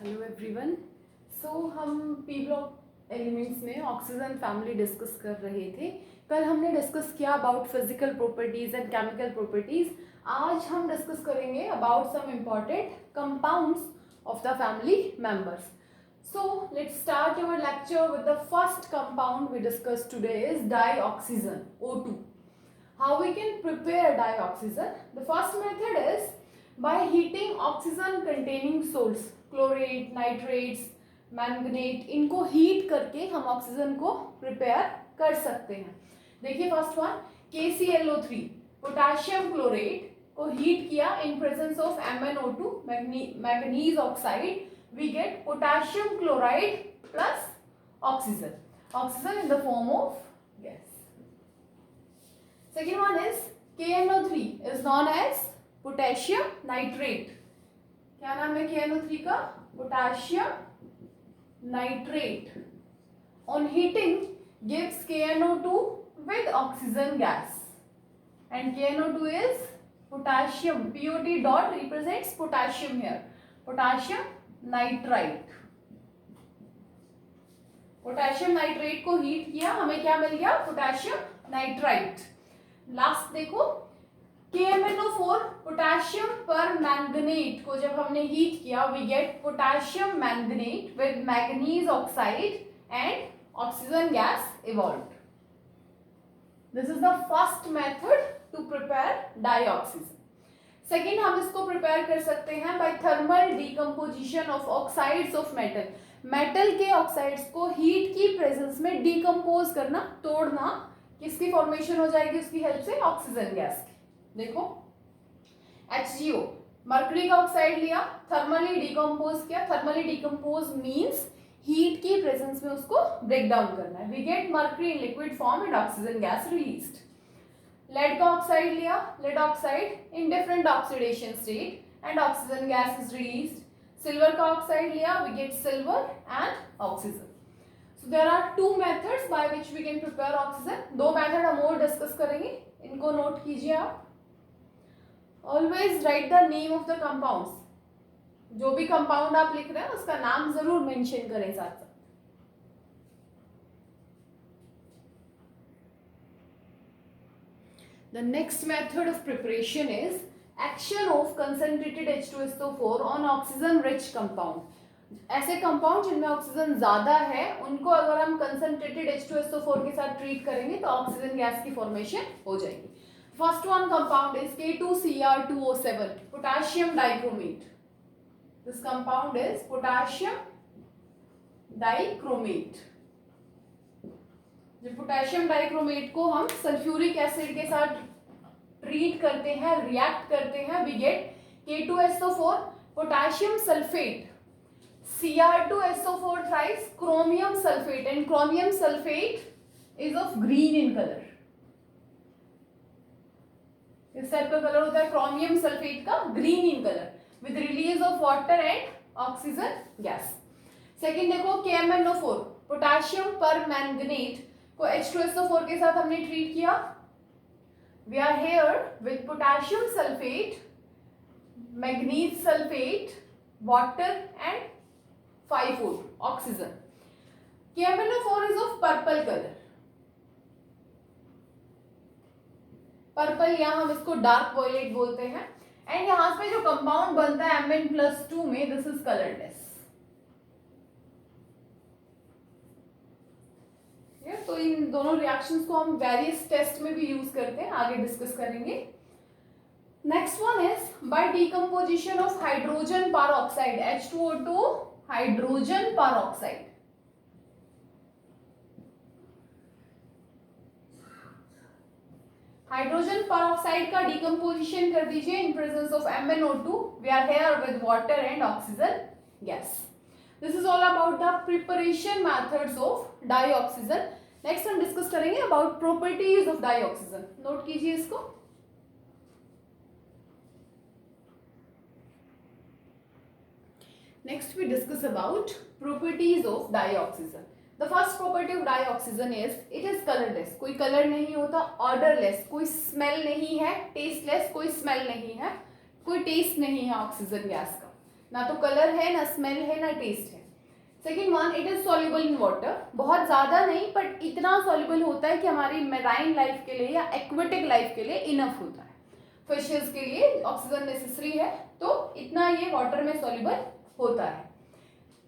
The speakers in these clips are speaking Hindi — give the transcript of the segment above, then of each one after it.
Hello everyone. हम पी ब्लॉक एलिमेंट्स में ऑक्सीजन फैमिली डिस्कस कर रहे थे। कल हमने डिस्कस किया about physical properties and chemical properties. आज हम डिस्कस करेंगे about some important compounds of the family members. So let's start our lecture with the first compound we discussed today is dioxygen, O2. How we can prepare dioxygen? The first method is by heating oxygen containing salts, chlorate, nitrates, manganate, इनको हीट करके हम ऑक्सीजन को प्रिपेयर कर सकते हैं। देखिए first one KClO3 potassium chlorate को हीट किया इन presence of MnO2 manganese oxide, we get potassium chloride plus oxygen in the form of gas. Second one is KNO3 is known as potassium nitrate. क्या नाम है KNO3 का? potassium nitrate. On heating gives KNO2 with oxygen gas, and KNO2 is potassium. POT dot represents potassium here. Potassium nitrite. Potassium nitrate को हीट किया, हमें क्या मिल गया? Potassium nitrite. लास्ट देखो KMnO4 पोटेशियम पर मैंगनेट को जब हमने हीट किया, we get potassium manganate with manganese oxide and oxygen gas evolved. This is the first method to prepare dioxygen. Second, हम इसको प्रिपेयर कर सकते हैं by thermal decomposition of oxides of metal. Metal के ऑक्साइड्स को हीट की प्रेजेंस में डिकम्पोज करना, तोड़ना, किसकी फॉर्मेशन हो जाएगी उसकी हेल्प से? ऑक्सीजन गैस की। देखो HgO मर्करी का ऑक्साइड लिया, थर्मली डिकम्पोज किया। थर्मली डिकम्पोज मींस हीट की प्रेजेंस में उसको ब्रेक डाउन करना है। We get mercury in liquid form and oxygen gas released. Lead का ऑक्साइड लिया, lead oxide in different oxidation state and oxygen gas is released. Silver का ऑक्साइड लिया, we get silver and oxygen. So there are two methods by which we can prepare oxygen. दो मेथड हम और डिस्कस करेंगे, इनको नोट कीजिए आप। Always right the name of the compounds. जो भी कंपाउंड आप लिख रहे हैं उसका नाम जरूर मेंशन करें साथ साथ। The next method of preparation is action of concentrated H2SO4 on oxygen rich compound। ऐसे कंपाउंड जिनमें ऑक्सीजन ज्यादा है उनको अगर हम कंसंट्रेटेड H2SO4 के साथ ट्रीट करेंगे तो ऑक्सीजन गैस की फॉर्मेशन हो जाएगी। First one compound is K2Cr2O7 potassium dichromate. This compound is potassium dichromate. जब पोटेशियम डाइक्रोमेट को हम सल्फ्यूरिक एसिड के साथ ट्रीट करते हैं, रिएक्ट करते हैं, we get K2SO4 potassium sulphate, Cr2SO4 thrice chromium sulfate, and chromium sulfate is of green in color। इस टाइप का कलर होता है क्रोमियम सल्फेट का, green in colour, with release of water and oxygen gas. Second देखो KMnO4 पोटेशियम पर मैंगनेट को H2SO4 के साथ हमने ट्रीट किया। We are here with potassium sulphate, manganese sulphate, water and 5O oxygen. KMnO4 is of purple colour. Purple या हम इसको डार्क वॉयलेट बोलते हैं। एंड यहां पे जो कंपाउंड बनता है Mn+2 में, दिस इज कलरलेस। तो इन दोनों रिएक्शंस को हम वेरियस टेस्ट में भी यूज करते हैं, आगे डिस्कस करेंगे। Next one is by decomposition of hydrogen peroxide H2O2 hydrogen peroxide. Hydrogen peroxide का डिकम्पोजिशन कर दीजिए in presence of MnO2। We are here with water and oxygen gas. This is all about the preparation methods of dioxygen. Next हम डिस्कस करेंगे about properties of dioxygen. Note कीजिए इसको। Next we discuss about properties of dioxygen. The first property of dioxygen is it is colourless, कोई कलर नहीं होता, ऑर्डरलेस, कोई स्मेल नहीं है, टेस्टलेस, कोई स्मेल नहीं है, कोई टेस्ट नहीं है ऑक्सीजन गैस का। ना तो कलर है, ना स्मेल है, ना टेस्ट है। Second one, it is soluble in water, बहुत ज़्यादा नहीं बट इतना सॉल्युबल होता है कि हमारी मेराइन लाइफ के लिए या एक्वेटिक लाइफ के लिए इनफ होता है। फिशेस के लिए ऑक्सीजन नेसेसरी है तो इतना ये वाटर में सॉल्युबल होता है।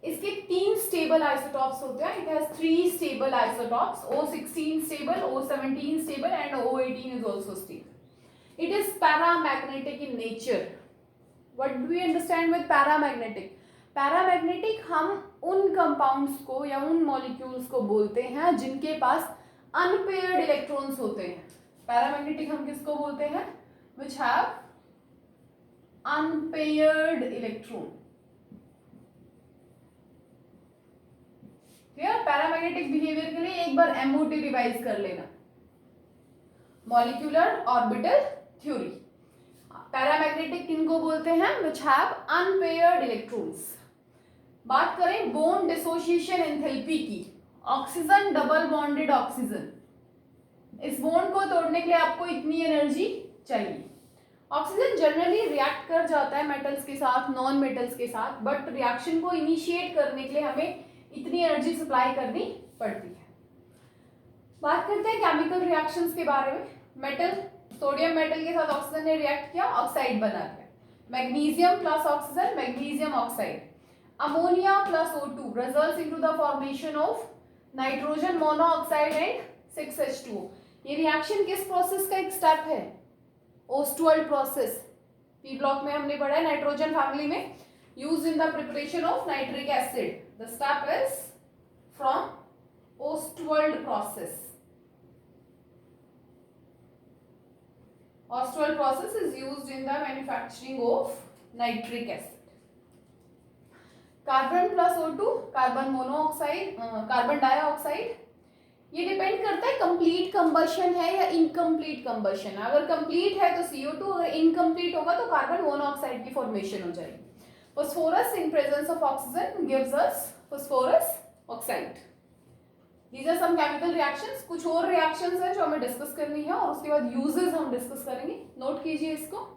इसके 3 स्टेबल आइसोटॉप्स होते हैं। It has 3 stable isotopes, O16 stable, O17 stable and O18 is also stable. It is paramagnetic in nature. What do we understand with paramagnetic? Paramagnetic हम उन कंपाउंड्स को या उन मॉलिक्यूल्स को बोलते हैं जिनके पास अनपेयर्ड इलेक्ट्रॉन्स होते हैं। पैरामैग्नेटिक हम किसको बोलते हैं? which have unpaired electron। Clear? Paramagnetic behaviour के लिए एक बार MOT रिवाइज कर लेना, मॉलिक्यूलर ऑर्बिटल थ्योरी। पैरामैग्नेटिक किनको बोलते हैं? which have unpaired electrons। बात करें बोन डिसोसिएशन एंथैल्पी की, ऑक्सीजन डबल बॉन्डेड ऑक्सीजन, इस बॉन्ड को तोड़ने के लिए आपको इतनी एनर्जी चाहिए। ऑक्सीजन जनरली रिएक्ट कर जाता है मेटल्स के साथ, नॉन मेटल्स के साथ, बट रिएक्शन को इनिशिएट करने के लिए हमें इतनी एनर्जी सप्लाई करनी पड़ती है। बात करते हैं केमिकल रिएक्शंस के बारे में। मेटल, सोडियम मेटल के साथ ऑक्सीजन ने रिएक्ट किया, ऑक्साइड बना दिया। Magnesium plus oxygen, magnesium oxide. Ammonia plus O2 results into the formation of nitrogen monoxide and 6H2O। ये रिएक्शन किस प्रोसेस का एक स्टेप है? Ostwald process. पी ब्लॉक में हमने पढ़ा है नाइट्रोजन फैमिली में, used in the preparation of nitric acid. The step is from Ostwald process. Ostwald process is used in the manufacturing of nitric acid. Carbon plus O2, carbon monoxide, carbon dioxide. ये डिपेंड करता है कंप्लीट कंबशन है या इनकम्प्लीट कंबशन है। अगर कंप्लीट है तो CO2, अगर इनकम्प्लीट होगा तो कार्बन मोनोऑक्साइड की फॉर्मेशन हो जाएगी। Phosphorus in presence of oxygen gives us phosphorus oxide. These are some chemical reactions. कुछ और रिएक्शंस हैं जो हमें डिस्कस करनी है और उसके बाद यूजेस हम डिस्कस करेंगे। नोट कीजिए इसको।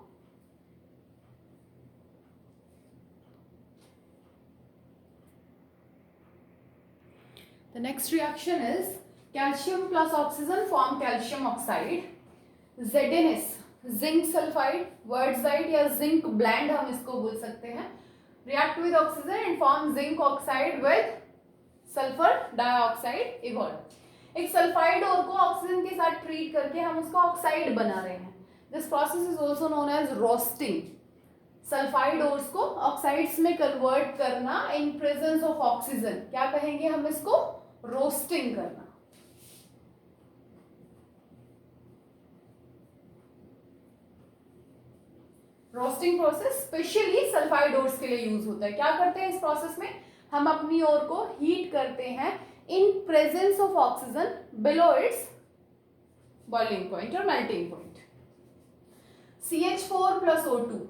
The next reaction is calcium plus oxygen form calcium oxide। ZnS, zinc sulfide, wurtzite या zinc blend हम इसको बोल सकते हैं। React with oxygen and form zinc oxide with sulfur dioxide evolve। एक सल्फाइड और को ऑक्सीजन के साथ ट्रीट करके हम उसका ऑक्साइड बना रहे हैं। This process is also known as roasting। Sulphide ores को ऑक्साइड्स में कन्वर्ट करना इन प्रेजेंस ऑफ ऑक्सीजन, क्या कहेंगे हम इसको? रोस्टिंग करना। Roasting process specially sulphide ores के लिए यूज होता है। क्या करते हैं इस प्रोसेस में? हम अपनी ओर को हीट करते हैं in presence of oxygen below its boiling point और melting point. CH4 plus O2,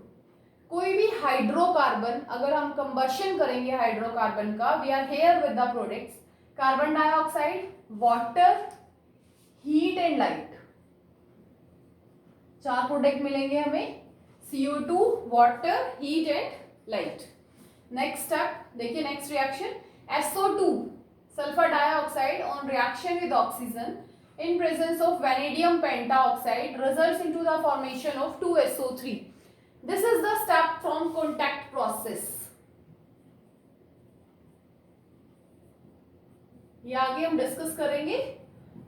कोई भी हाइड्रोकार्बन अगर हम कंबशन करेंगे हाइड्रोकार्बन का, we are here with the products carbon dioxide, water, heat and light. 4 product मिलेंगे हमें, CO2, water, heat and light. Next step देखिए, next reaction SO2 sulphur dioxide on reaction with oxygen in presence of vanadium pentaoxide results into the formation of 2SO3। This is the step from contact process। ये आगे हम डिस्कस करेंगे।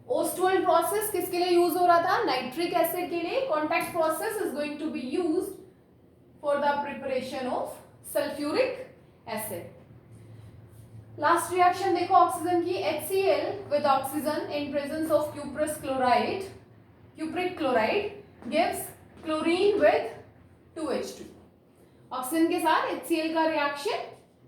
ओस्टवाल्ड प्रोसेस किसके लिए यूज हो रहा था? नाइट्रिक एसिड के लिए। Contact process is going to be used for the preparation of sulphuric acid. Last reaction देखो ऑक्सीजन की, HCl with oxygen in presence of cuprous chloride, cupric chloride gives chlorine with 2H2। Oxygen के साथ HCl का रिएक्शन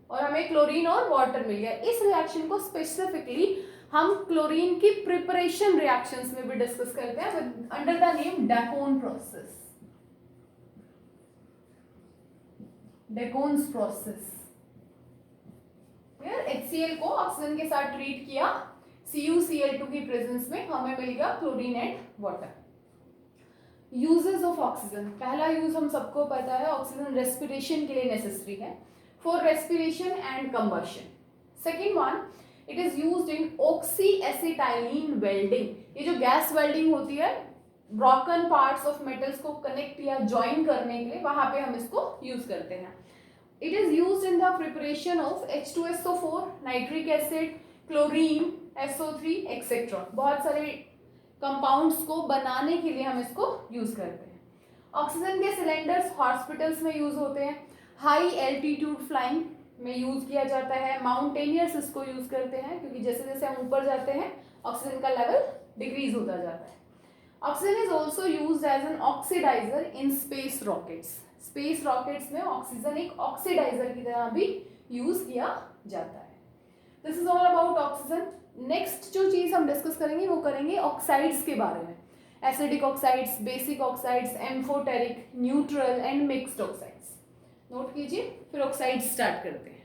और हमें क्लोरीन और वाटर मिल गया। इस रिएक्शन को स्पेसिफिकली हम क्लोरीन की प्रिपरेशन रिएक्शंस में भी डिस्कस करते हैं under the name Deacon process. Deacon's process. HCl को ऑक्सीजन के साथ ट्रीट किया, CuCl2 की प्रेजेंस में हमें मिल गया chlorine and water. Uses of oxygen, पहला यूज हम सबको पता है, ऑक्सीजन रेस्पिरेशन के लिए नेसेसरी है। for respiration and combustion. Second one, it is used in oxyacetylene welding. ये जो गैस वेल्डिंग होती है ब्रोकन पार्ट्स ऑफ मेटल्स को कनेक्ट या ज्वाइन करने के लिए, वहां पे हम इसको यूज करते हैं. It is used in the preparation of H2SO4, nitric acid, chlorine, SO3 etcetera. बहुत सारे कंपाउंड्स को बनाने के लिए हम इसको यूज करते हैं. ऑक्सीजन के सिलेंडर्स हॉस्पिटल्स में यूज होते हैं. हाई एल्टीट्यूड फ्लाइंग में यूज किया जाता है. माउंटेनियर्स इसको यूज करते हैं क्योंकि जैसे जैसे हम ऊपर जाते हैं ऑक्सीजन का लेवल डिक्रीज होता जाता है. Oxygen is also used as an oxidiser in space rockets. Space rockets में ऑक्सीजन एक ऑक्सीडाइजर की तरह भी यूज किया जाता है. This is all about oxygen. Next जो चीज हम डिस्कस करेंगे वो करेंगे ऑक्साइड्स के बारे में. Acidic oxides, basic oxides, amphoteric, neutral and mixed oxides. Note कीजिए, फिर ऑक्साइड स्टार्ट करते हैं.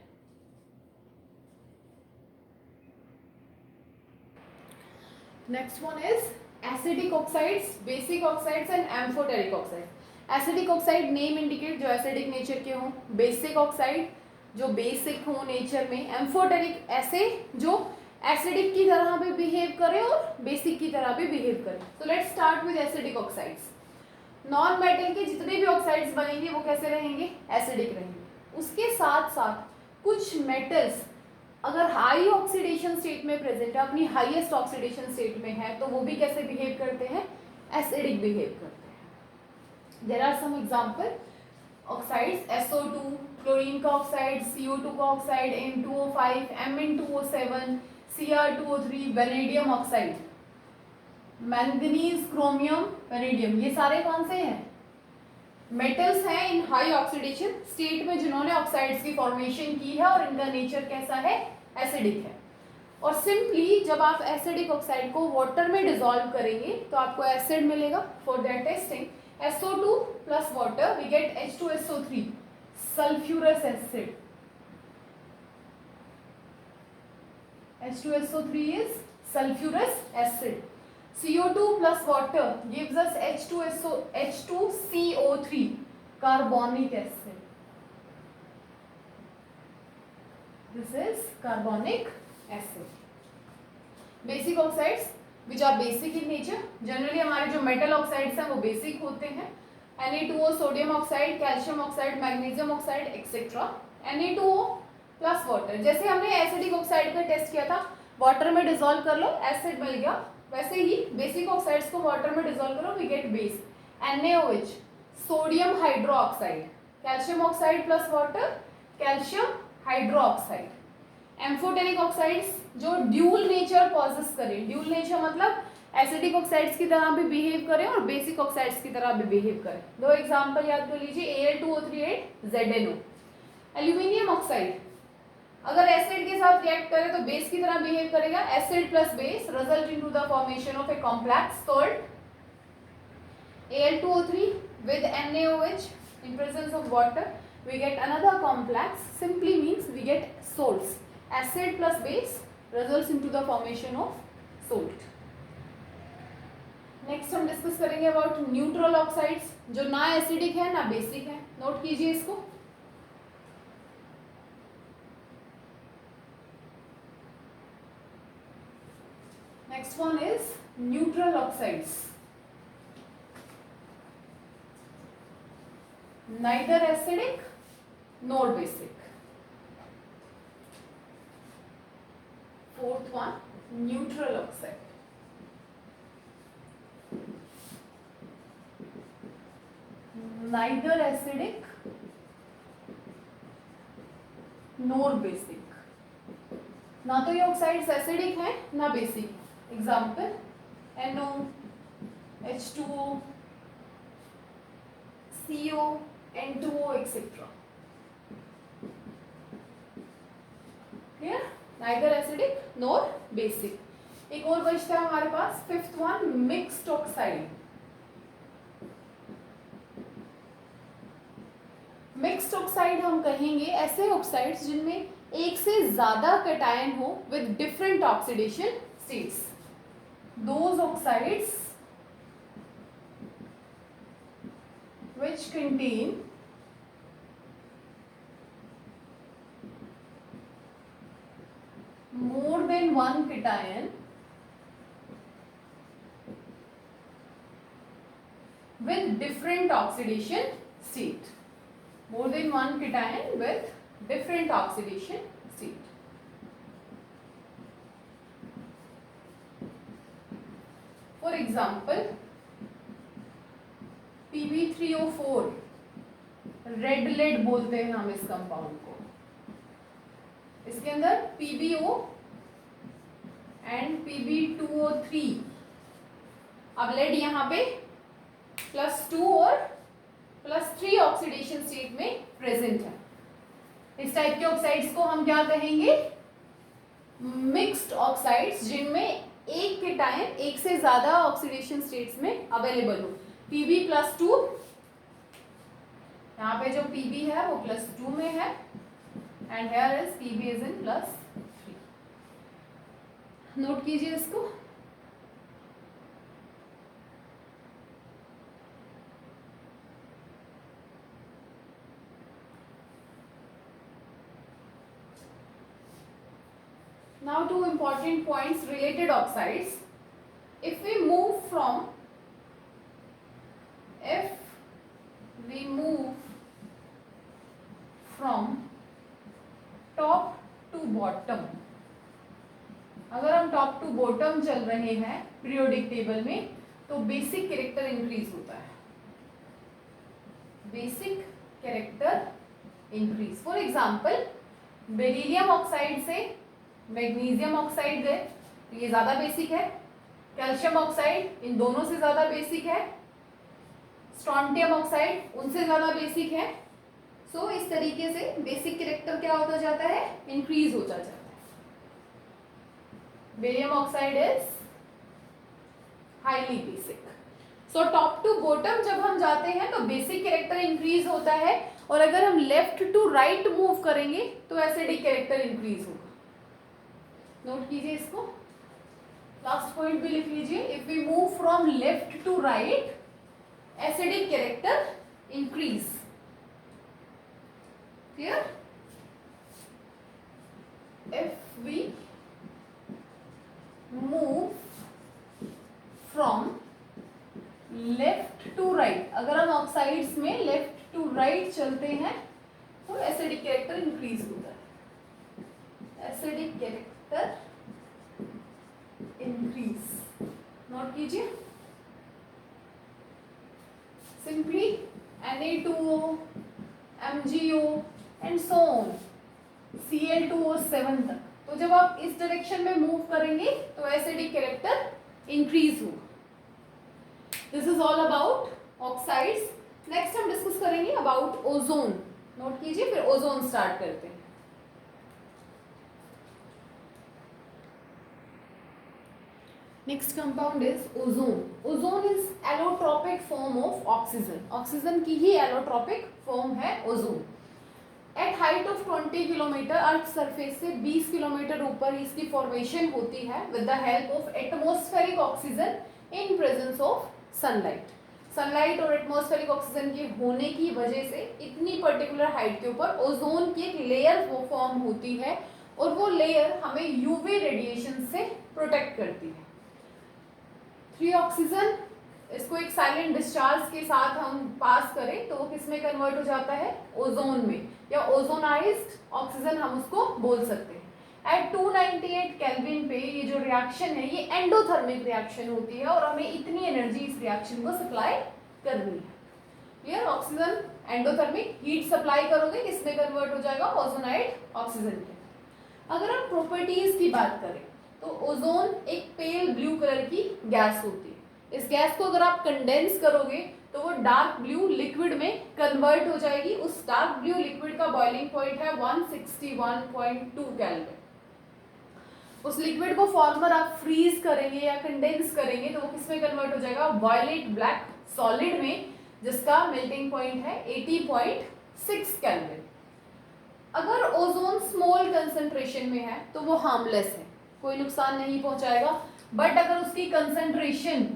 Next one is acidic oxides, basic oxides and amphoteric oxide. Acidic oxide name indicate जो एसिडिक नेचर के हों. बेसिक ऑक्साइड जो बेसिक हो नेचर में. एम्फोटेरिक ऐसे जो एसिडिक की तरह भी बिहेव करे और बेसिक की तरह भी बिहेव करे. So let's start with acidic oxides. Non metal के जितने भी ऑक्साइड्स बनेंगे वो कैसे रहेंगे? एसिडिक रहेंगे. उसके साथ साथ कुछ मेटल्स अगर हाई ऑक्सीडेशन स्टेट में प्रेजेंट है, अपनी हाईएस्ट ऑक्सीडेशन स्टेट में है, तो वो भी कैसे बिहेव करते हैं? एसिडिक बिहेव करते हैं. There are some example oxides. SO2 chlorine का ऑक्साइड, CO2 का oxide, N2O5, Mn2O7, Cr2O3, vanadium oxide, manganese, chromium, vanadium. ये सारे कौन से हैं? मेटल्स हैं इन हाई ऑक्सीडेशन स्टेट में जिन्होंने ऑक्साइड्स की फॉर्मेशन की है और इनका नेचर कैसा है? एसिडिक है. और सिंपली जब आप एसिडिक ऑक्साइड को वाटर में डिसॉल्व करेंगे तो आपको एसिड मिलेगा. For that testing SO2 plus water we get H2SO3, sulphurous acid. H2SO3 is sulfurous acid. CO2 plus water gives us H2CO3, carbonic acid. This is carbonic acid. Basic oxides which are basic in nature. Generally हमारे जो metal oxides हैं वो basic होते हैं. Na2O, sodium oxide, calcium oxide, magnesium oxide, etc. Na2O plus water. जैसे हमने एसिडिक ऑक्साइड का टेस्ट किया था, वाटर में डिसॉल्व कर लो एसिड मिल गया, वैसे ही बेसिक ऑक्साइड्स को वाटर में डिसॉल्व करो we get base. NaOH, sodium hydroxide. Calcium oxide plus water, calcium hydroxide. Amphoteric oxides जो ड्यूल नेचर पॉजेस करें. ड्यूल नेचर मतलब एसिडिक ऑक्साइड्स की तरह भी बिहेव करें और बेसिक ऑक्साइड्स की तरह भी बिहेव करें. दो एग्जांपल याद कर लीजिए. Al2O38 ZnO. एल्यूमिनियम ऑक्साइड अगर एसिड के साथ रिएक्ट करे तो बेस की तरह बिहेव करेगा. Acid plus base result into the formation of a complex called Al2O3 with NaOH in presence of water we get another complex. Simply means we get salts. Acid plus base results into the formation of salt. Next हम डिस्कस करेंगे अबाउट न्यूट्रल ऑक्साइड्स जो ना एसिडिक है ना बेसिक है. नोट कीजिए इसको. Next one is neutral oxides. Neither acidic nor basic. Fourth one, neutral oxide. Neither acidic nor basic. ना तो ये ऑक्साइड्स एसिडिक हैं ना basic. Example NO, H2O, CO, N2O etcetera. Clear? Neither acidic nor basic. एक और बचता है हमारे पास. Fifth one, mixed oxide. Mixed oxide हम कहेंगे ऐसे ऑक्साइड्स जिनमें एक से ज्यादा कैटायन हो with different oxidation states. Those oxides which contain one cation with different oxidation state. More than one cation with different oxidation state. For example, Pb3O4, red lead बोलते हैं हम इस कंपाउंड को. इसके अंदर PbO एंड Pb2O3. अब लेड यहाँ पे +2 और +3 ऑक्सीडेशन स्टेट में प्रेजेंट है. इस टाइप के ऑक्साइड्स को हम क्या कहेंगे? मिक्स्ड ऑक्साइड्स, जिनमें एक कीटायन एक से ज्यादा ऑक्सीडेशन स्टेट्स में अवेलेबल हो. Pb+2, यहाँ पे जो Pb है वो +2 में है and here is Pb is in +3. Note कीजिए इसको. Now two important points related oxides. If we move from top to bottom, अगर हम टॉप टू बॉटम चल रहे हैं पीरियोडिक टेबल में, तो बेसिक कैरेक्टर इंक्रीज होता है. Basic character increase. For example, beryllium oxide से मैग्नीशियम ऑक्साइड गए तो ये ज्यादा बेसिक है. कैल्शियम ऑक्साइड इन दोनों से ज्यादा बेसिक है. स्ट्रॉन्टियम ऑक्साइड उनसे ज्यादा बेसिक है. सो इस तरीके से बेसिक कैरेक्टर क्या होता जाता है? इंक्रीज होता जाता है. Barium oxide is highly basic. So top to bottom जब हम जाते हैं तो बेसिक कैरेक्टर इंक्रीज होता है, और अगर हम लेफ्ट टू राइट मूव करेंगे तो एसिडिक कैरेक्टर इंक्रीज होगा. नोट कीजिए इसको. लास्ट पॉइंट भी लिख लीजिए. If we move from left to right, acidic character increase. Clear? If we move from left to right, अगर हम ऑक्साइड्स में लेफ्ट टू राइट चलते हैं तो एसिडिक कैरेक्टर इंक्रीज होता है. Acidic character increase. नोट कीजिए. Simply Na2O, MgO and so on, Cl2O7 तक. तो जब आप इस डायरेक्शन में मूव करेंगे तो एसिडिक कैरेक्टर इंक्रीज होगा. This is all about oxides. Next हम डिस्कस करेंगे अबाउट ओजोन. नोट कीजिए, फिर ओजोन स्टार्ट करते हैं. Next compound is ozone. Ozone is allotropic form of oxygen. Oxygen की ही एलोट्रोपिक फॉर्म है ozone. At height of 20 kilometre, earth surface से 20 किलोमीटर ऊपर इसकी फॉर्मेशन होती है with the help of atmospheric oxygen in presence of sunlight. Sunlight और एटमॉस्फेरिक ऑक्सीजन के होने की वजह से इतनी पर्टिकुलर हाइट के ऊपर ओजोन की एक लेयर वो फॉर्म होती है, और वो लेयर हमें यूवी रेडिएशन से प्रोटेक्ट करती है. 3 ऑक्सीजन, इसको एक साइलेंट डिस्चार्ज के साथ हम पास करें तो वो किस में कन्वर्ट हो जाता है? ओजोन में, या ओजोनाइज्ड ऑक्सीजन हम उसको बोल सकते हैं. एट 298 केल्विन पे ये जो रिएक्शन है ये एंडोथर्मिक रिएक्शन होती है, और हमें इतनी एनर्जी इस रिएक्शन को सप्लाई करनी है. Clear? Oxygen endothermic heat supply करोगे, किसमें कन्वर्ट हो जाएगा? ओजोनाइड ऑक्सीजन के. अगर हम प्रॉपर्टीज की बात करें तो ओजोन एक पेल ब्लू कलर की गैस होती है. इस गैस को अगर आप कंडेंस करोगे तो वो डार्क ब्लू लिक्विड में कन्वर्ट हो जाएगी. उस डार्क ब्लू लिक्विड का बॉइलिंग पॉइंट है 161.2 केल्विन. उस लिक्विड को फॉर्मर आप फ्रीज करेंगे या कंडेंस करेंगे तो वो किसमें कन्वर्ट हो जाएगा? वायलेट ब्लैक सॉलिड में, जिसका मेल्टिंग पॉइंट है 80.6 केल्विन. अगर ओजोन स्मॉल कंसंट्रेशन में है तो वो हार्मलेस है, कोई नुकसान नहीं पहुंचाएगा. बट अगर उसकी कंसंट्रेशन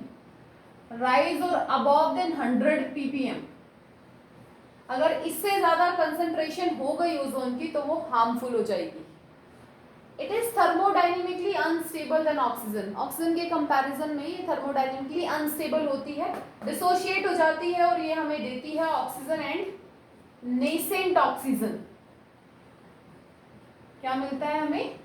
राइज और अबव देन 100 ppm, अगर इससे ज्यादा कंसंट्रेशन हो गई ओजोन की तो वो हार्मफुल हो जाएगी. It is thermodynamically unstable than oxygen. Oxygen के कंपैरिजन में ये थर्मोडाइनेमिकली अनस्टेबल होती है, डिसोशिएट हो जाती है और ये हमें देती है ऑक्सीजन एंड नेसेंट ऑक्सीजन। क्या मिलता है हमें?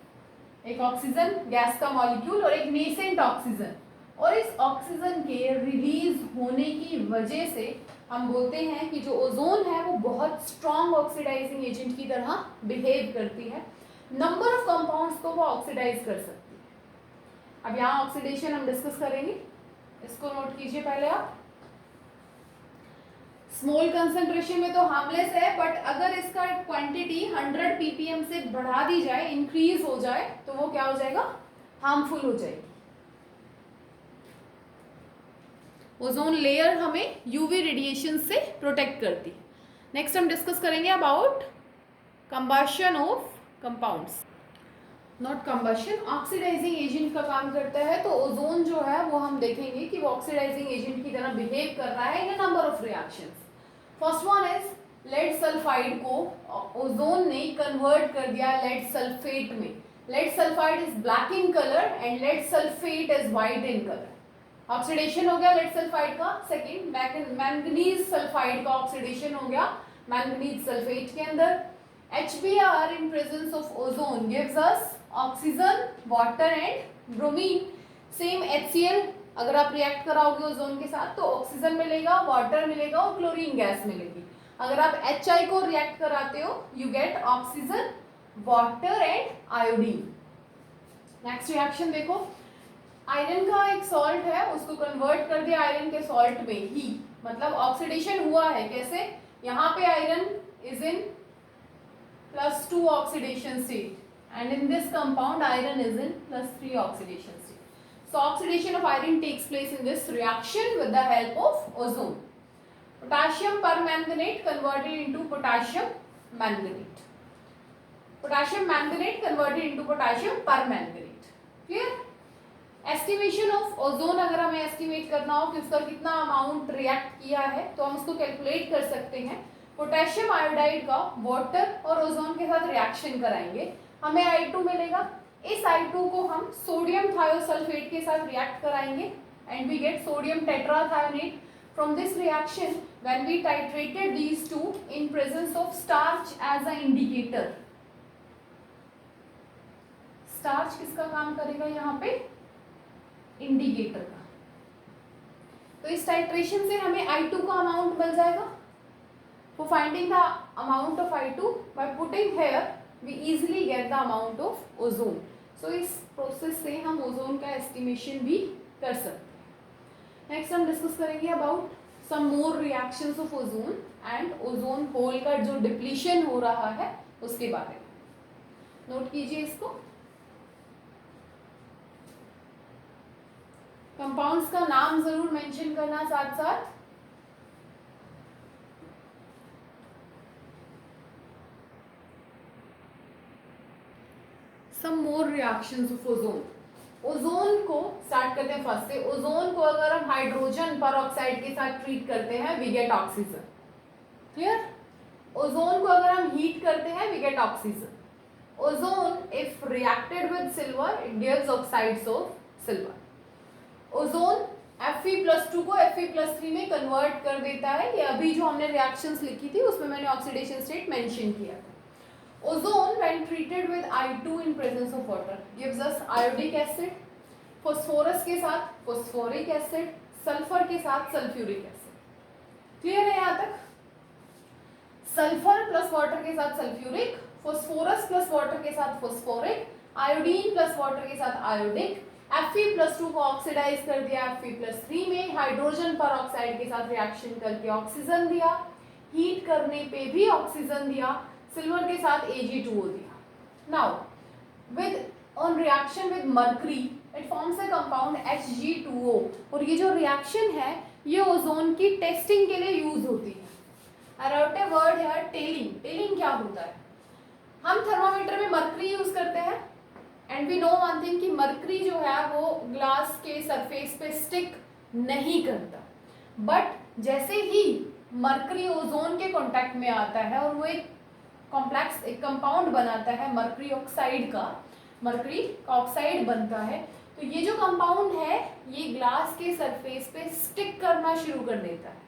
एक ऑक्सीजन गैस का मॉलिक्यूल और एक नेसेंट ऑक्सीजन। और इस ऑक्सीजन के रिलीज होने की वजह से हम बोलते हैं कि जो ओजोन है वो बहुत स्ट्रॉन्ग ऑक्सीडाइजिंग एजेंट की तरह बिहेव करती है। नंबर ऑफ कंपाउंड्स को वो ऑक्सीडाइज कर सकती है। अब यहाँ ऑक्सीडेशन हम डिस्कस करेंगे, इसको नोट कीजिए पहले आप। स्मॉल कंसंट्रेशन में तो हार्मलेस है, बट अगर इसका क्वांटिटी 100 ppm से बढ़ा दी जाए, इंक्रीज हो जाए, तो वो क्या हो जाएगा? हार्मफुल हो जाएगी। ओजोन लेयर हमें यूवी रेडिएशन से प्रोटेक्ट करती है। नेक्स्ट हम डिस्कस करेंगे about combustion of compounds. Not combustion, oxidising agent का काम करता है। तो ओजोन जो है वो हम देखेंगे कि वो ऑक्सीडाइजिंग एजेंट की तरह बिहेव कर रहा है in a number of reactions. First one is lead sulphide को ओजोन ने कन्वर्ट कर दिया लेड सल्फेट में। Lead sulphide is black in colour and lead sulphate is white in colour. Oxidation हो गया लेड सल्फाइड का। सेकेंड, मैंगनीज सल्फाइड का ऑक्सीडेशन हो गया मैंगनीज सल्फेट के अंदर। HBr in presence of ozone gives us oxygen, water and bromine. Same HCl अगर आप रिएक्ट कराओगे ओजोन के साथ तो ऑक्सीजन मिलेगा, वाटर मिलेगा और क्लोरीन गैस मिलेगी। अगर आप HI को रिएक्ट कराते हो you get oxygen, water and iodine. Next reaction देखो, आयरन का एक सॉल्ट है, उसको कन्वर्ट कर दिया आयरन के सॉल्ट में ही, मतलब ऑक्सीडेशन हुआ है। कैसे? यहाँ पे iron is in +2 oxidation state and in this compound iron is in +3 oxidation state. So oxidation of iron takes place in this reaction with the help of ozone. Potassium permanganate converted into potassium manganate. Potassium manganate converted into potassium permanganate. Clear? Estimation of ozone अगर हमें estimate करना हो कि उसका कितना amount react किया है तो हम उसको calculate कर सकते हैं। पोटेशियम आयोडाइड का वाटर और ओजोन के साथ रिएक्शन कराएंगे, हमें I2 मिलेगा। इस I2 को हम सोडियम थायोसल्फेट के साथ रिएक्ट कराएंगे and we get sodium tetrathionate. From this reaction when we titrated these two in presence of starch as a indicator. Starch किसका काम करेगा यहाँ पे? इंडिकेटर का। तो इस टाइट्रेशन से हमें I2 का अमाउंट मिल जाएगा। For finding the amount of I2 by putting here, we easily get the amount of ozone. So इस प्रोसेस से हम ओजोन का एस्टिमेशन भी कर सकते हैं। नेक्स्ट हम डिस्कस करेंगे about some more reactions of ozone and ozone hole का जो डिप्लीशन हो रहा है उसके बारे में। नोट कीजिए इसको। कंपाउंड्स का नाम जरूर मेंशन करना साथ साथ। Some more reactions of ozone. Ozone को स्टार्ट करते हैं फर्स्ट से। ओजोन को अगर हम हाइड्रोजन परऑक्साइड के साथ ट्रीट करते हैं we get oxygen. Clear? Ozone को अगर हम हीट करते हैं we get oxygen. Ozone if reacted with silver it gives oxides of silver. Ozone Fe+2 को Fe+3 में कन्वर्ट कर देता है। ये अभी जो हमने रिएक्शंस लिखी थी उसमें मैंने ऑक्सीडेशन स्टेट मेंशन किया था। Ozone when treated with I2 in presence of water gives us iodic acid, phosphorus के साथ phosphoric acid, sulfur के साथ sulfuric acid। क्लियर है यहाँ तक? सल्फर प्लस वाटर के साथ सल्फ्यूरिक, फॉस्फोरस प्लस वाटर के साथ फॉस्फोरिक, आयोडीन प्लस वाटर के साथ आयोडिक। Fe+2 को ऑक्सीडाइज कर दिया Fe+3 में, हाइड्रोजन परऑक्साइड के साथ रिएक्शन करके ऑक्सीजन दिया, हीट करने पे भी ऑक्सीजन दिया, सिल्वर के साथ Ag2O दिया। Now with on reaction with mercury it forms a compound Hg2O। और ये जो रिएक्शन है ये ओजोन की टेस्टिंग के लिए यूज होती है। अराउटे वर्ड है टेलिंग। टेलिंग क्या होता है? हम थर्मामीटर में मर्करी यूज करते हैं and we know one thing कि मर्करी जो है वो ग्लास के सरफेस पे स्टिक नहीं करता, बट जैसे ही मर्करी ओजोन के कांटेक्ट में आता है और वो एक कॉम्प्लेक्स एक कंपाउंड बनाता है मर्करी ऑक्साइड का, मरकरी का ऑक्साइड बनता है। तो ये जो कंपाउंड है ये ग्लास के सरफेस पे स्टिक करना शुरू कर देता है,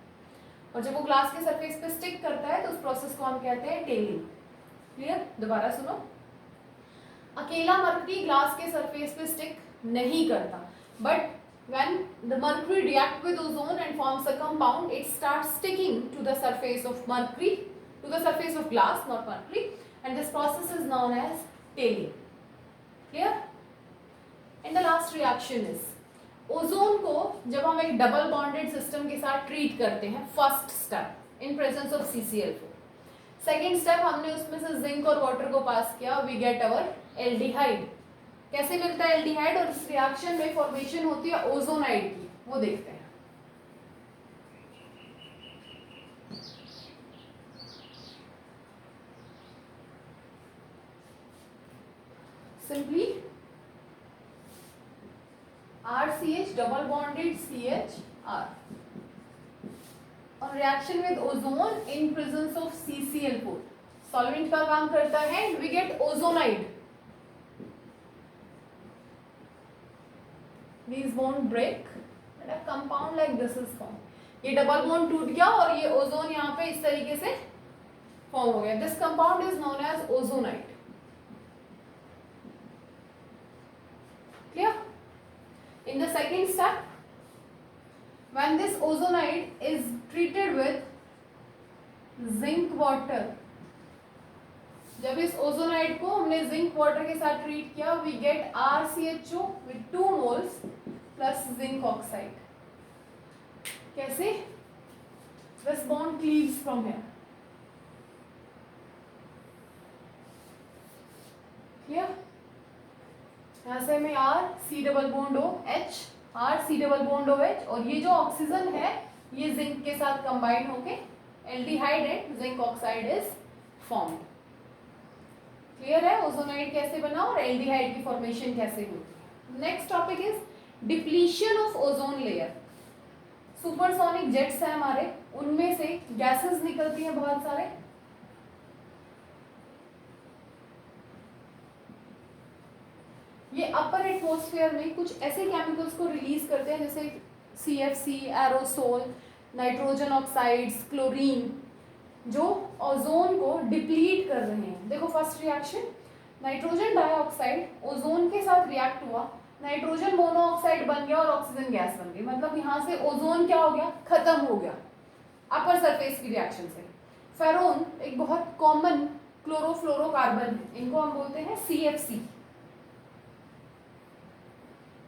और जब वो ग्लास के सरफेस पे स्टिक करता है तो उस प्रोसेस को हम कहते हैं टेलिंग। क्लियर? दोबारा सुनो, अकेला मरकरी ग्लास के सरफेस पे स्टिक नहीं करता, but when the mercury react with ozone and forms a compound, it starts sticking to the surface of mercury, to the surface of glass, not mercury, and this process is known as tailing. Clear? And the last reaction is ozone को जब हम एक डबल बॉन्डेड सिस्टम के साथ ट्रीट करते हैं, first step in presence of CCl4, second step हमने उसमें से जिंक और वाटर को पास किया, वी गेट अवर एल्डिहाइड। कैसे मिलता है एल्डिहाइड, और इस रिएक्शन में फॉर्मेशन होती है ओजोनाइड की, वो देखते हैं। Simply RCH double bonded CHR और reaction with ozone in presence of CCl4 solvent का काम करता है, and we get ozonide. These bond break and a compound like this is formed। ये डबल बॉन्ड टूट गया और ये ओजोन यहाँ पे इस तरीके से फॉर्म हो गया। This compound is known as ozonide. Clear? In the second step, when this ozonide is treated with zinc water, जब इस ओजोनाइड को हमने जिंक वाटर के साथ ट्रीट किया, we gate RCHO with 2 moles plus zinc oxide। कैसे? This bond cleaves from here। Clear? यहाँ से हमें C double bond OH, C double bond OH, और ये जो ऑक्सीजन है ये जिंक के साथ कंबाइन होके aldehyde and zinc oxide is formed. Clear है ओजोनाइड कैसे बना और एल्डिहाइड की फॉर्मेशन कैसे हुई। Next topic is depletion of ozone layer. Supersonic jets है हमारे, उनमें से गैसेस निकलती हैं बहुत सारे, ये अपर एटमॉस्फेयर में कुछ ऐसे केमिकल्स को रिलीज करते हैं जैसे CFC, aerosol, nitrogen oxides, chlorine, जो ओजोन को डिप्लीट कर रहे हैं। देखो first reaction, nitrogen dioxide ozone के साथ रिएक्ट हुआ, नाइट्रोजन मोनोऑक्साइड बन गया और ऑक्सीजन गैस बन गई, मतलब यहाँ से ओजोन क्या हो गया, खत्म हो गया अपर सरफेस की रिएक्शन से। फेरोन एक बहुत कॉमन क्लोरोफ्लोरोकार्बन है, इनको हम बोलते हैं CFC,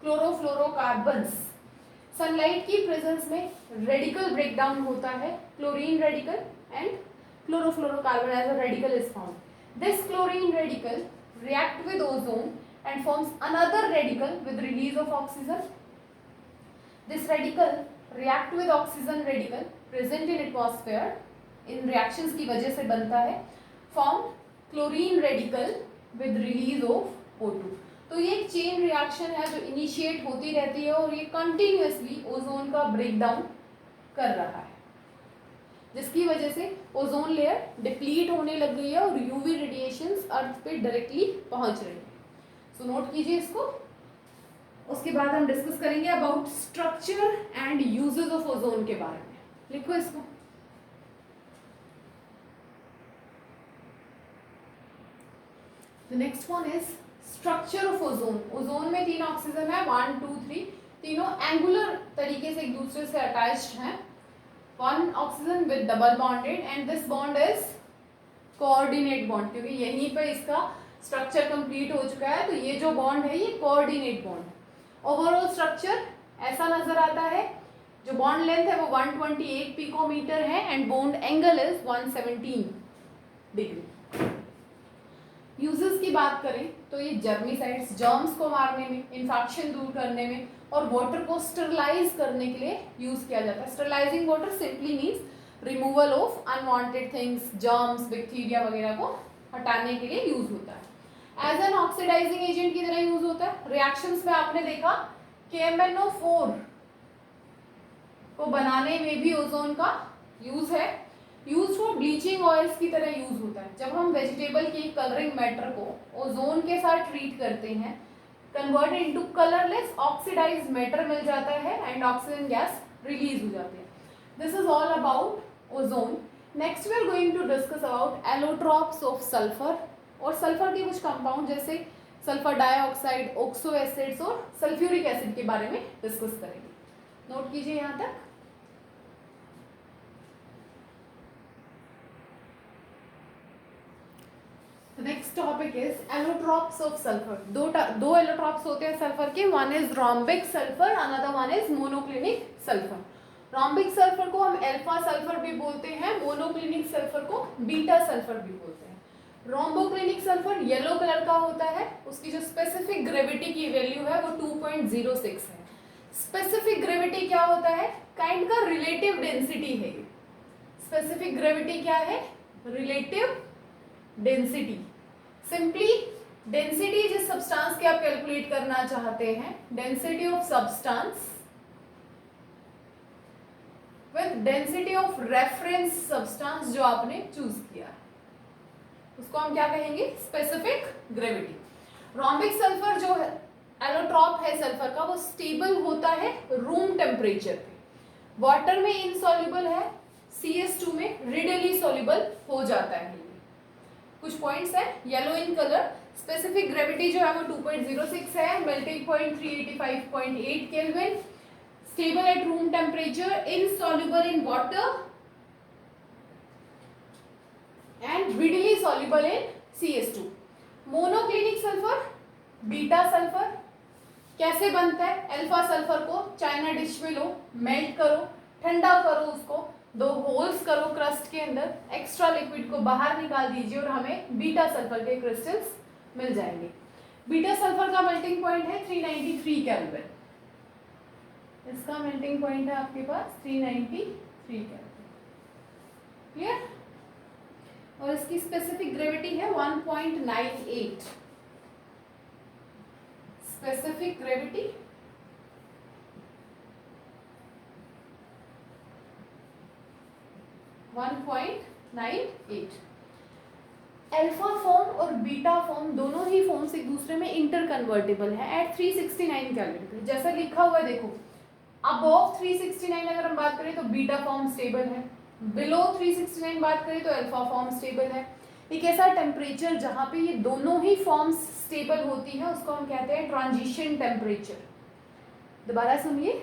क्लोरोफ्लोरोकार्बन्स। सनलाइट की प्रेजेंस में रेडिकल ब्रेकडाउन होता है, chlorine radical and chlorofluorocarbon as a radical is found. This chlorine radical react with ozone and forms another radical with release of oxygen. This radical react with oxygen radical present in atmosphere in reactions की वजह से बनता है, form chlorine radical with release of O2। तो ये एक चेन रिएक्शन है जो इनिशिएट होती रहती है और ये कंटिन्यूअसली ओजोन का ब्रेकडाउन कर रहा है, जिसकी वजह से ओजोन लेयर डिप्लीट होने लग गई है और यूवी रेडिएशंस अर्थ पे डायरेक्टली पहुंच रही है। सो नोट कीजिए इसको, उसके बाद हम डिस्कस करेंगे about structure and uses of ozone के बारे में। लिखो इसको। The next one is structure of ozone. Ozone में 3 ऑक्सीजन है, 1 2 3, तीनों एंगुलर तरीके से एक दूसरे से अटैच्ड हैं। One oxygen with double bonded and this bond is coordinate bond, क्योंकि यहीं पर इसका स्ट्रक्चर कंप्लीट हो चुका है, तो ये जो बॉन्ड है ये कोऑर्डिनेट बॉन्ड है। ओवरऑल स्ट्रक्चर ऐसा नजर आता है, जो बॉन्ड लेंथ है वो 128 पिकोमीटर है and bond angle is 117 degree. Uses की बात करें तो ये जर्मिसाइड्स, जर्म्स को मारने में, इन्फेक्शन दूर करने में और वाटर को स्टरलाइज करने के लिए यूज किया जाता है। Sterilising water simply means removal of unwanted things, germs, bacteria वगैरह को हटाने के लिए यूज होता है। एज एन ऑक्सीडाइजिंग एजेंट की तरह यूज होता है। रिएक्शंस में आपने देखा KMnO4 को बनाने में भी ओजोन का यूज है। यूज फॉर ब्लीचिंग ऑयल्स की तरह यूज होता है। जब हम वेजिटेबल के कलरिंग मैटर को ओजोन के साथ ट्रीट करते हैं, convert into colourless oxidised matter मिल जाता है एंड ऑक्सीजन गैस रिलीज हो जाती है। This is all about ozone. Next we are going to discuss about allotropes of sulphur, और सल्फर के कुछ कंपाउंड जैसे सल्फर डाइऑक्साइड, ऑक्सो एसिड्स और सल्फ्यूरिक एसिड के बारे में डिस्कस करेंगे। नोट कीजिए यहाँ तक। Next topic is allotropes of sulphur. दो एलोट्रॉप्स होते हैं सल्फर के, one is rhombic sulphur, another one is monoclinic sulphur. Rhombic sulphur को हम अल्फा सल्फर भी बोलते हैं, मोनोक्लिनिक सल्फर को बीटा सल्फर भी बोलते हैं। रोम्बोक्लिनिक सल्फर येलो कलर का होता है, उसकी जो स्पेसिफिक ग्रेविटी की वैल्यू है वो 2.06 है। स्पेसिफिक ग्रेविटी क्या होता है? काइंड का रिलेटिव डेंसिटी है। स्पेसिफिक ग्रेविटी क्या है? Relative density. सिंपली डेंसिटी जिस सब्सटेंस की आप कैलकुलेट करना चाहते हैं, density of substance with density of reference substance जो आपने चूज किया, उसको हम क्या कहेंगे? Specific gravity. रोम्बिक सल्फर जो है एलोट्रॉप है सल्फर का, वो स्टेबल होता है रूम टेम्परेचर पे, वाटर में इनसॉल्युबल है, CS2 में रिडली सॉल्युबल हो जाता है। कुछ पॉइंट्स है yellow in colour. Specific gravity जो है वो 2.06 है, melting point 385.8 kelvin, stable at room temperature, insoluble in water and readily soluble in CS2। Monoclinic sulphur, beta sulphur कैसे बनता है? अल्फा सल्फर को चाइना डिश में लो, मेल्ट करो, ठंडा करो, उसको 2 होल्स करो क्रस्ट के अंदर, एक्स्ट्रा लिक्विड को बाहर निकाल दीजिए और हमें बीटा सल्फर के क्रिस्टल्स मिल जाएंगे। बीटा सल्फर का मेल्टिंग पॉइंट है 393 केल्विन, इसका मेल्टिंग पॉइंट है आपके पास 393 केल्विन। क्लियर? और इसकी स्पेसिफिक ग्रेविटी है 1.98। Specific gravity 1.98। अल्फा फॉर्म और बीटा फॉर्म दोनों ही फॉर्म्स एक दूसरे में इंटर कन्वर्टेबल है एट 369 केल्विन पे। जैसा लिखा हुआ है देखो, अबव 369 अगर हम बात करें तो बीटा फॉर्म स्टेबल है, बिलो 369 बात करें तो अल्फा फॉर्म स्टेबल है। एक ऐसा टेम्परेचर जहां पे ये दोनों ही फॉर्म्स स्टेबल होती है उसको हम कहते हैं ट्रांजिशन टेम्परेचर। दोबारा सुनिए,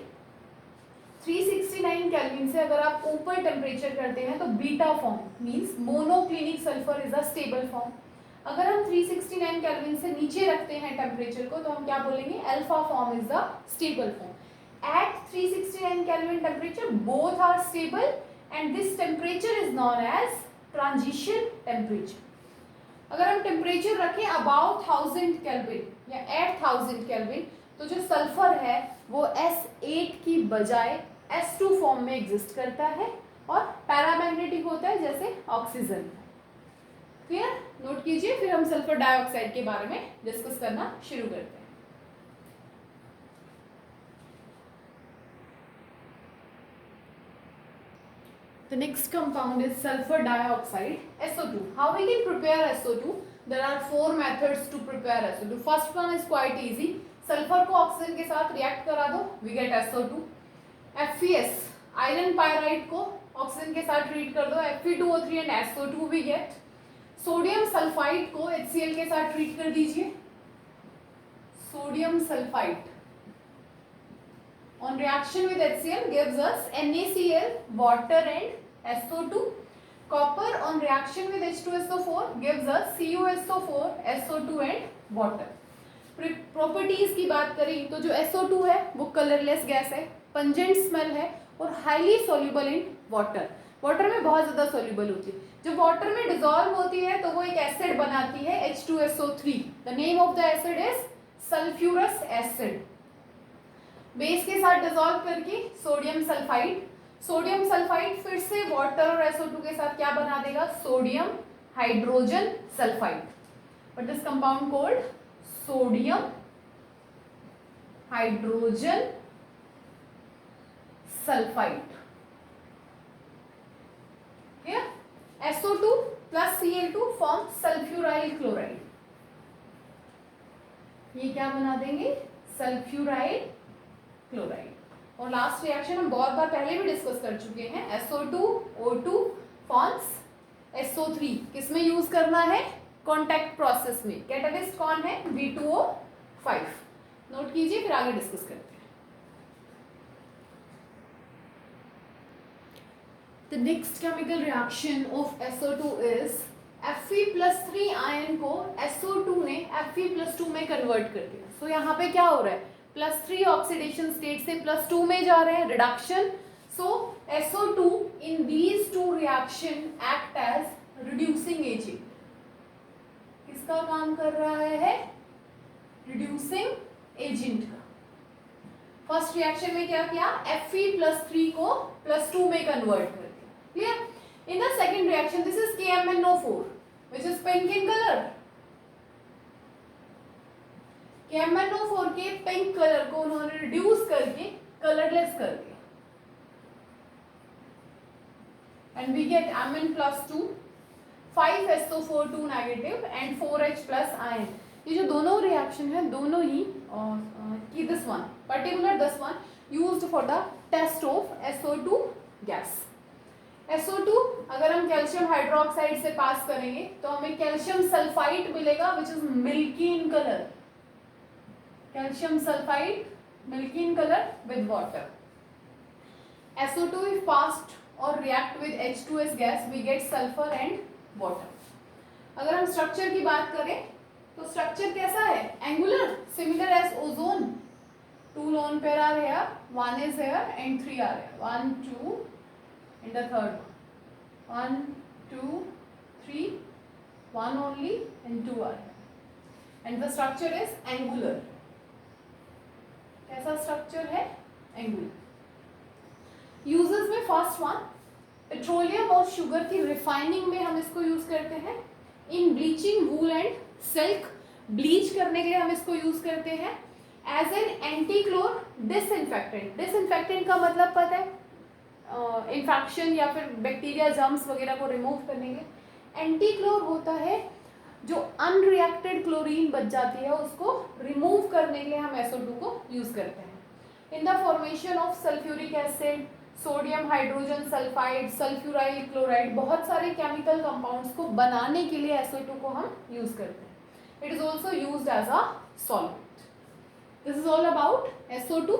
369 केल्विन से अगर आप ऊपर टेम्परेचर करते हैं तो beta form means monoclinic sulphur is a stable form. अगर हम 369 केल्विन से नीचे रखते हैं टेम्परेचर को तो हम क्या बोलेंगे? Alpha form is the stable form. At 369 Kelvin temperature, both are stable and this temperature is known as transition temperature. अगर हम टेम्परेचर रखें अबाउट 1000 केल्विन या 8000 केल्विन तो जो सल्फर है वो S8 की बजाय S2 फॉर्म में एग्जिस्ट करता है और पैरामैग्नेटिक होता है जैसे ऑक्सीजन। क्लियर? नोट कीजिए, फिर हम सल्फर डाइऑक्साइड के बारे में डिस्कस करना शुरू करते हैं। The next compound is sulfur dioxide, SO2. How we can prepare SO2? There are 4 methods to prepare SO2. First one is quite easy. Sulphur को ऑक्सीजन के साथ रिएक्ट करा दो, we get SO2. FeS, iron pyrite को ऑक्सीजन के साथ ट्रीट कर दो, Fe2O3 and SO2 we get. Sodium sulphide को HCl के साथ ट्रीट कर दीजिए, sodium sulphide on reaction with HCl gives us NaCl, water and SO2. Copper on reaction with H2SO4 gives us CuSO4, SO2 and water. Properties की बात करें तो जो SO2 है वो कलरलेस गैस है, पंजेंट स्मेल है और highly soluble in water. Water में बहुत ज्यादा सॉल्युबल होती है। जब वाटर में डिसॉल्व होती है तो वो एक एसिड बनाती है H2SO3। The name of the acid is sulphurous acid. Base के साथ डिसॉल्व करके सोडियम सल्फाइड, सोडियम सल्फाइड फिर से वाटर और SO2 के साथ क्या बना देगा? Sodium hydrogen sulphide. What is compound called? Sodium hydrogen sulphide. Clear? SO2 plus Cl2 form sulphuryl chloride, ये क्या बना देंगे? Sulphuryl chloride. और लास्ट रिएक्शन हम बहुत बार पहले भी डिस्कस कर चुके हैं, SO2 O2 फॉर्म्स SO3, किसमें यूज करना है? कॉन्टैक्ट प्रोसेस में। कैटालिस्ट कौन है? V2O5। नोट कीजिए, फिर आगे डिस्कस करते हैं। The next chemical reaction of SO2 is Fe+3 ion को SO2 ने Fe+2 में कन्वर्ट कर दिया। सो यहाँ पे क्या हो रहा है? +3 ऑक्सीडेशन स्टेट से +2 में जा रहे हैं, reduction. So SO2 in these two reaction act as reducing agent। किसका काम कर रहा है? रिड्यूसिंग एजेंट का। फर्स्ट रिएक्शन में क्या किया? Fe+3 को +2 में कन्वर्ट कर दिया। Clear? In the second reaction, this is KMnO4 which is pink in color। KMnO4 के पिंक कलर को उन्होंने रिड्यूस करके कलरलेस कर दिया, and we get Mn+2, 5SO4 2 negative and 4H plus ion. ये जो दोनों रिएक्शन है, दोनों ही की this one particular this one used for the test of SO2 gas. SO2 अगर हम कैल्शियम हाइड्रोक्साइड से पास करेंगे तो हमें कैल्शियम सल्फाइड मिलेगा which is milky in colour. Calcium sulphide milky in colour with water. SO2 if passed or react with H2S gas we get sulfur and water। अगर हम स्ट्रक्चर की बात करें तो स्ट्रक्चर कैसा है? Angular, similar as ozone. 2 lone pair are here, 1 is here and 3 are here, 1 2 and the third one, 1 2 3, 1 only and 2 are here and the structure is angular। कैसा स्ट्रक्चर है? एंगुलर। यूजेस में फर्स्ट वन, पेट्रोलियम और शुगर की रिफाइनिंग में हम इसको यूज करते हैं। In bleaching wool and silk, bleach करने के लिए हम इसको यूज करते हैं। As an antichlor disinfectant, disinfectant का मतलब पता है? इन्फेक्शन या फिर बैक्टीरिया जर्म्स वगैरह को रिमूव करने के। एंटीक्लोर होता है जो अनरिएक्टेड क्लोरीन बच जाती है उसको रिमूव करने के लिए हम SO2 को यूज करते हैं। In the formation of sulphuric acid, sodium hydrogen sulphide, sulphuryl chloride, बहुत सारे केमिकल कंपाउंड्स को बनाने के लिए SO2 को हम यूज करते हैं। It is also used as a solvent. This is all about SO2।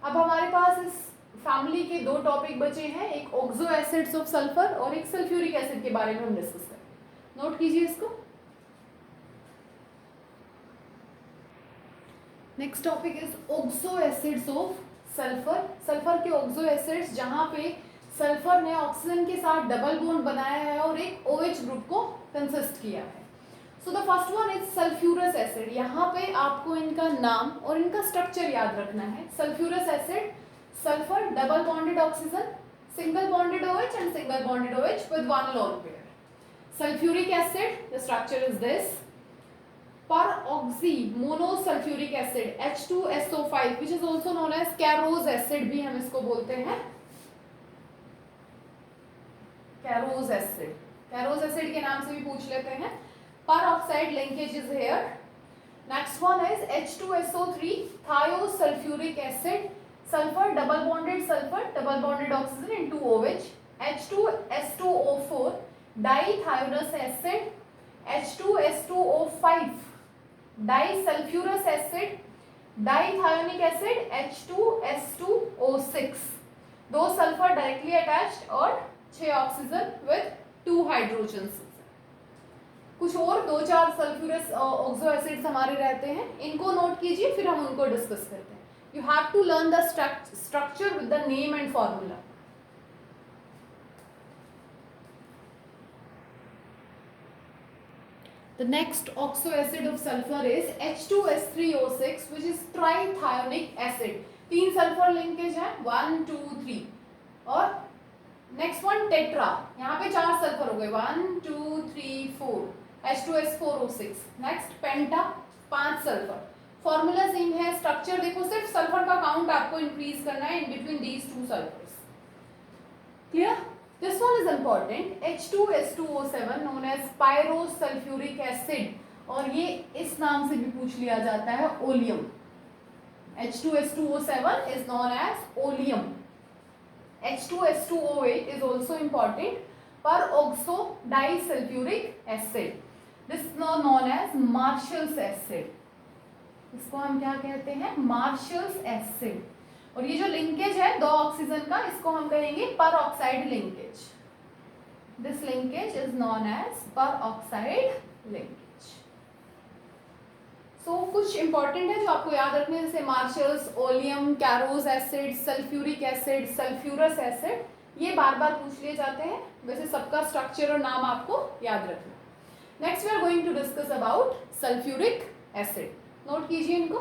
अब हमारे पास इस फैमिली के 2 टॉपिक बचे हैं, एक ऑक्सो एसिड्स ऑफ सल्फर और एक सल्फ्यूरिक एसिड के बारे में हम डिस्कस करें। नोट कीजिए इसको। Next topic is oxo acids of sulphur. Sulphur के ऑक्सो एसिड्स जहां पे सल्फर ने ऑक्सीजन के साथ डबल बॉन्ड बनाया है और एक OH ग्रुप को कंसिस्ट किया है। So the first one is sulphurous acid. यहाँ पे आपको इनका नाम और इनका स्ट्रक्चर याद रखना है। Sulphurous acid, sulphur double bonded oxygen, single bonded OH and single bonded OH with 1 lone pair। Sulfuric acid, the structure is this, peroxy monosulfuric acid H2SO5 which is also known as Carose acid भी हम इसको बोलते हैं। Carose acid, Carose acid के नाम से भी पूछ लेते हैं। Peroxide linkage is here। Next one is H2SO3 thiosulfuric acid, sulfur double bonded oxygen and 2 OH, H2S2O4 dithionous acid, H2S2O5 disulfurous acid, dithionic acid H2S2O6, 2 sulfur directly attached और 6 ऑक्सीजन with 2 हाइड्रोजन्स। कुछ और 2-4 सल्फ्यूरस ऑक्सो एसिड्स हमारे रहते हैं, इनको नोट कीजिए फिर हम उनको डिस्कस करते हैं। You have to learn the structure with the name and formula. The next oxo acid of sulfur is H2S3O6 which is trithionic acid। 3 sulphur linkage है 1 2 3 और नेक्स्ट वन टेट्रा, यहाँ पे 4 सल्फर हो गए 1 2 3 4 H2S4O6। नेक्स्ट पेंटा 5 सल्फर। फॉर्मूला सेम है, स्ट्रक्चर देखो, सिर्फ सल्फर का काउंट आपको इंक्रीज करना है in between these 2 sulphurs. Clear? This one is important. H2S2O7 known as pyrosulfuric acid, और ये इस नाम से भी पूछ लिया जाता है oleum. H2S2O7 is known as oleum. H2S2O8 is also important. Peroxodisulfuric acid. This is now known as Marshall's acid. इसको हम क्या कहते हैं? Marshall's acid. और ये जो लिंकेज है दो ऑक्सीजन का, इसको हम कहेंगे peroxide linkage. This linkage is known as peroxide linkage. So कुछ इंपॉर्टेंट है जो आपको याद रखने, जैसे Marshall's, oleum, Caro's acid, sulphuric acid, sulphurous acid, ये बार बार पूछ लिए जाते हैं. वैसे सबका स्ट्रक्चर और नाम आपको याद रखना. Next we are going to discuss about sulphuric acid. Note कीजिए इनको.